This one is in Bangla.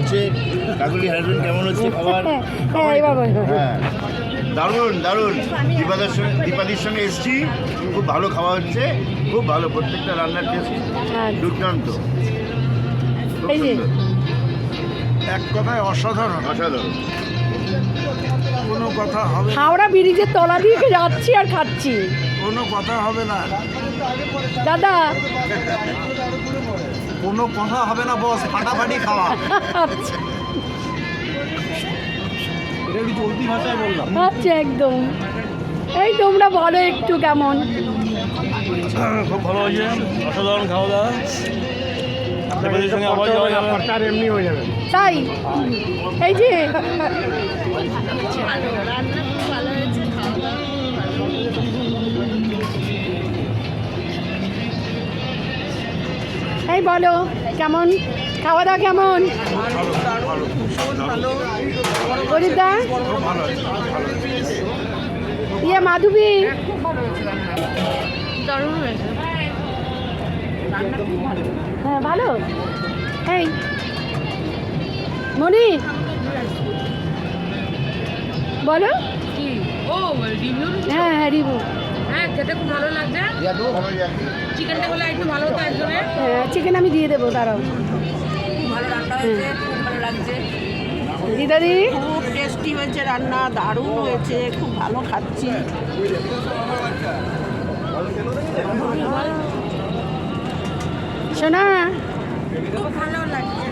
হচ্ছে? কাকুলি হাজবেন্ড কেমন হচ্ছে খাবার? হ্যাঁ, দারুণ দারুণ। দীপাদির সঙ্গে এসছি, খুব ভালো খাওয়া হচ্ছে, খুব ভালো, প্রত্যেকটা রান্নার টেস্ট দুর্দান্ত, খুব সুন্দর। এক কথায় অসাধারণ, অসাধারণ। কোনো কথা হবে, হাওড়া ব্রিজের তলা দিয়ে যাচ্ছি আর খাচ্ছি। কোনো কথা হবে না, দাদা কোনো কথা হবে না বস, ফাটাফাটি খাওয়া। আচ্ছা এটা একটু চলতি ভাষায় বললাম। আচ্ছা একদম। এই তোমরা বলো একটু কেমন? খুব ভালো হয়েছে, অসাধারণ খাওয়া দাওয়া। দীপাদির সঙ্গে আবার যাওয়া যাবে, আর এমনি হয়ে যাবে। তাই এই যে এই বলো কেমন খাওয়া দাওয়া কেমন? গরিবদা ইয়ে মাধবী হ্যাঁ ভালো। এই মনি বলো। ও রিভিউ হ্যাঁ হ্যাঁ রিভু। হ্যাঁ খেতে খুব ভালো লাগছে। চিকেনটা হলে একটু ভালো হতো একজনের। হ্যাঁ চিকেন আমি দিয়ে দেবো, দাঁড়াও। খুব ভালো রান্না হয়েছে, খুব ভালো লাগছে, দিদাদি খুব টেস্টি হয়েছে রান্না, দারুণ হয়েছে, খুব ভালো খাচ্ছি। শোনা খুব ভালো লাগছে।